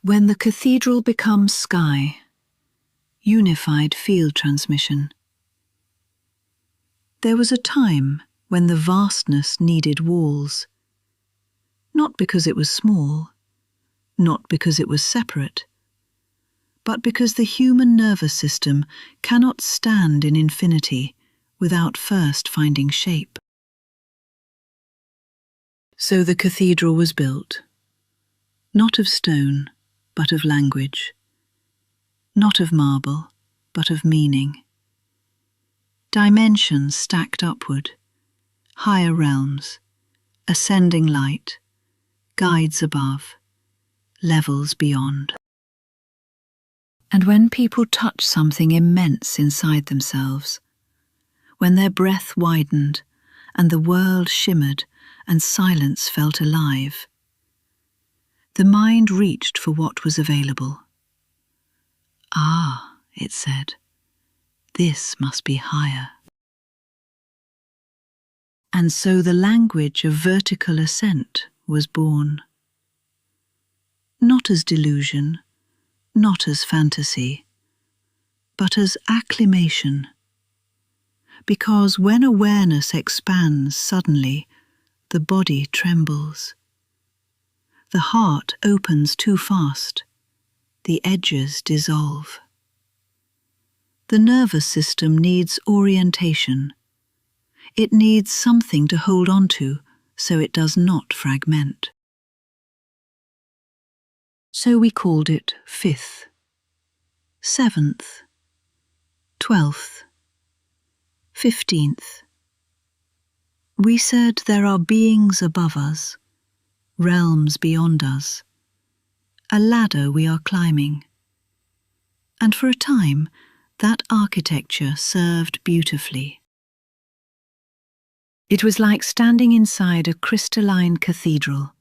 When the cathedral becomes sky, unified field transmission. There was a time when the vastness needed walls, not because it was small, not because it was separate, but because the human nervous system cannot stand in infinity without first finding shape. So the cathedral was built, not of stone, but of language, not of marble, but of meaning. Dimensions stacked upward, higher realms, ascending light, guides above, levels beyond. And when people touched something immense inside themselves, when their breath widened and the world shimmered and silence felt alive, the mind reached for what was available. Ah, it said, this must be higher. And so the language of vertical ascent was born. Not as delusion, not as fantasy, but as acclimation. Because when awareness expands suddenly, the body trembles. The heart opens too fast, the edges dissolve. The nervous system needs orientation. It needs something to hold on to so it does not fragment. So we called it 5th, 7th, 12th, 15th. We said there are beings above us, realms beyond us, a ladder we are climbing. And for a time, that architecture served beautifully. It was like standing inside a crystalline cathedral,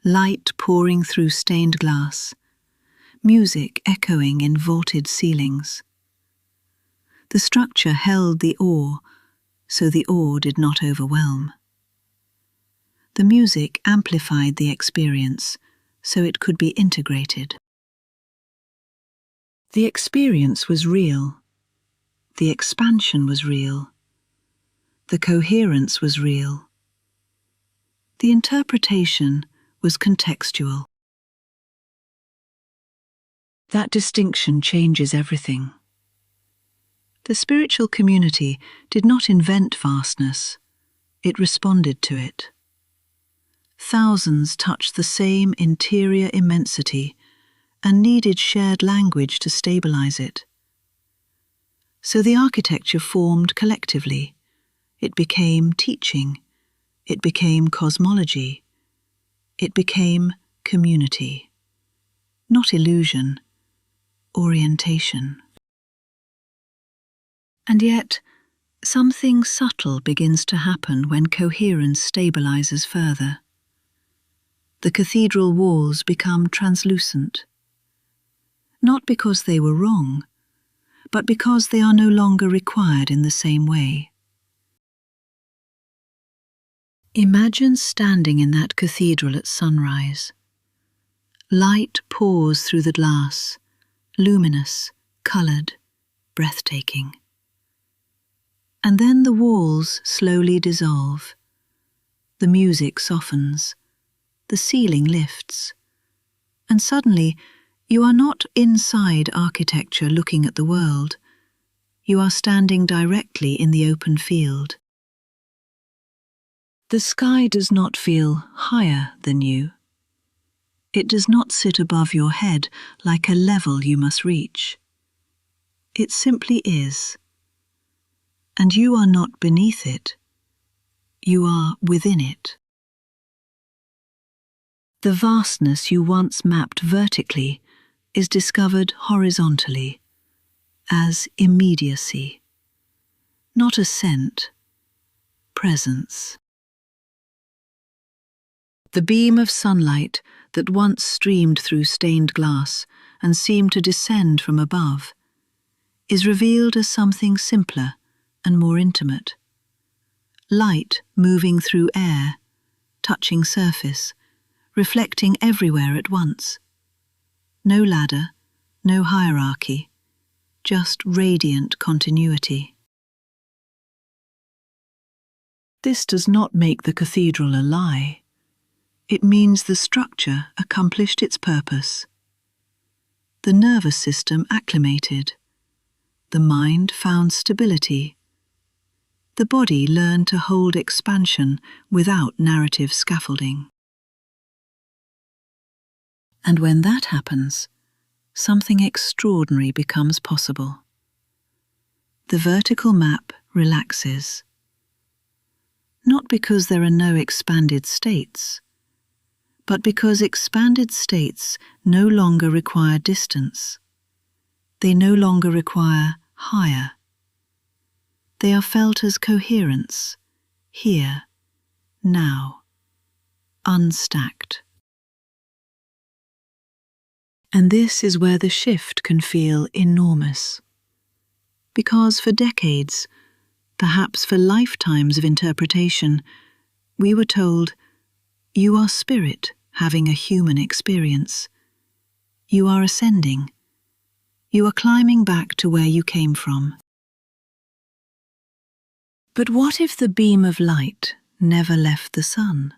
light pouring through stained glass, music echoing in vaulted ceilings. The structure held the awe, so the awe did not overwhelm. The music amplified the experience, so it could be integrated. The experience was real. The expansion was real. The coherence was real. The interpretation was contextual. That distinction changes everything. The spiritual community did not invent vastness, it responded to it. Thousands touched the same interior immensity and needed shared language to stabilize it. So the architecture formed collectively. It became teaching. It became cosmology. It became community. Not illusion, orientation. And yet, something subtle begins to happen when coherence stabilizes further. The cathedral walls become translucent. Not because they were wrong, but because they are no longer required in the same way. Imagine standing in that cathedral at sunrise. Light pours through the glass, luminous, coloured, breathtaking. And then the walls slowly dissolve. The music softens. The ceiling lifts. And suddenly, you are not inside architecture looking at the world. You are standing directly in the open field. The sky does not feel higher than you. It does not sit above your head like a level you must reach. It simply is. And you are not beneath it. You are within it. The vastness you once mapped vertically is discovered horizontally, as immediacy, not ascent, presence. The beam of sunlight that once streamed through stained glass and seemed to descend from above is revealed as something simpler and more intimate. Light moving through air, touching surface, reflecting everywhere at once. No ladder, no hierarchy, just radiant continuity. This does not make the cathedral a lie. It means the structure accomplished its purpose. The nervous system acclimated. The mind found stability. The body learned to hold expansion without narrative scaffolding. And when that happens, something extraordinary becomes possible. The vertical map relaxes. Not because there are no expanded states, but because expanded states no longer require distance. They no longer require higher. They are felt as coherence, here, now, unstacked. And this is where the shift can feel enormous. Because for decades, perhaps for lifetimes of interpretation, we were told, you are spirit having a human experience. You are ascending. You are climbing back to where you came from. But what if the beam of light never left the sun?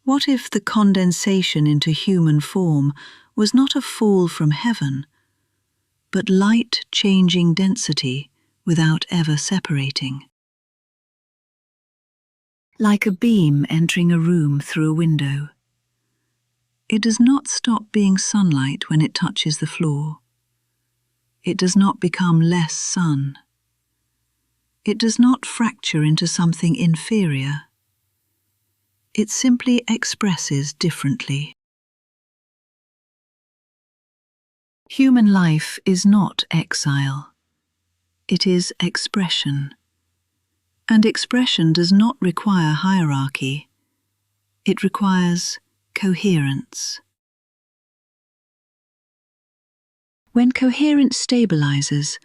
What if the condensation into human form was not a fall from heaven, but light changing density without ever separating? Like a beam entering a room through a window. It does not stop being sunlight when it touches the floor. It does not become less sun. It does not fracture into something inferior. It simply expresses differently. Human life is not exile. It is expression. And expression does not require hierarchy. It requires coherence. When coherence stabilizes,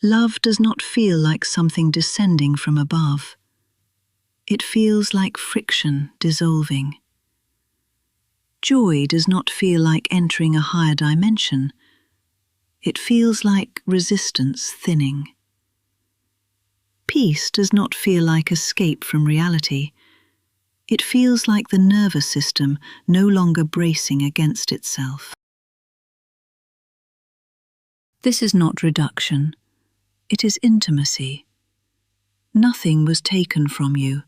love does not feel like something descending from above. It feels like friction dissolving. Joy does not feel like entering a higher dimension. It feels like resistance thinning. Peace does not feel like escape from reality. It feels like the nervous system no longer bracing against itself. This is not reduction. It is intimacy. Nothing was taken from you.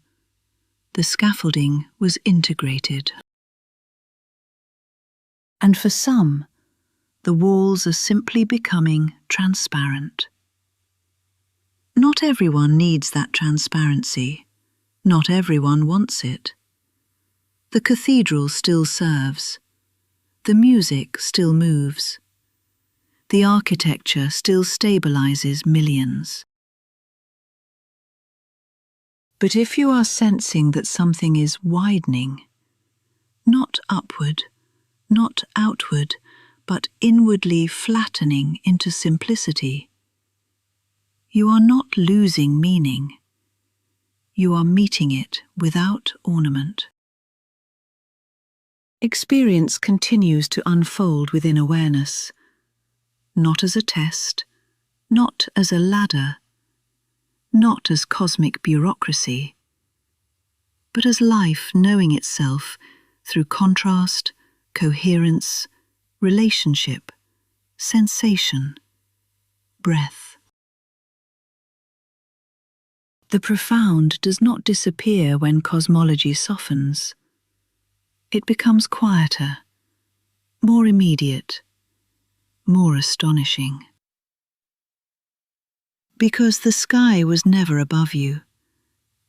The scaffolding was integrated. And for some, the walls are simply becoming transparent. Not everyone needs that transparency. Not everyone wants it. The cathedral still serves. The music still moves. The architecture still stabilizes millions. But if you are sensing that something is widening, not upward, not outward, but inwardly flattening into simplicity, you are not losing meaning. You are meeting it without ornament. Experience continues to unfold within awareness, not as a test, not as a ladder, not as cosmic bureaucracy, but as life knowing itself through contrast, coherence, relationship, sensation, breath. The profound does not disappear when cosmology softens. It becomes quieter, more immediate, more astonishing. Because the sky was never above you.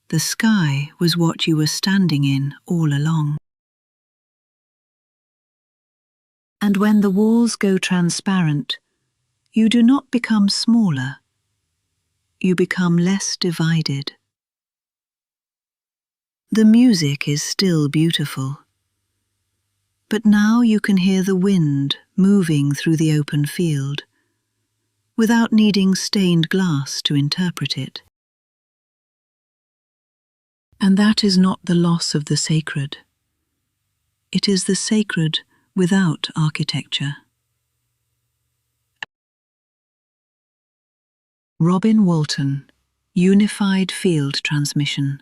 The sky was what you were standing in all along. And when the walls go transparent, you do not become smaller. You become less divided. The music is still beautiful, but now you can hear the wind moving through the open field, without needing stained glass to interpret it. And that is not the loss of the sacred. It is the sacred without architecture. Robin Walton, Unified Field Transmission.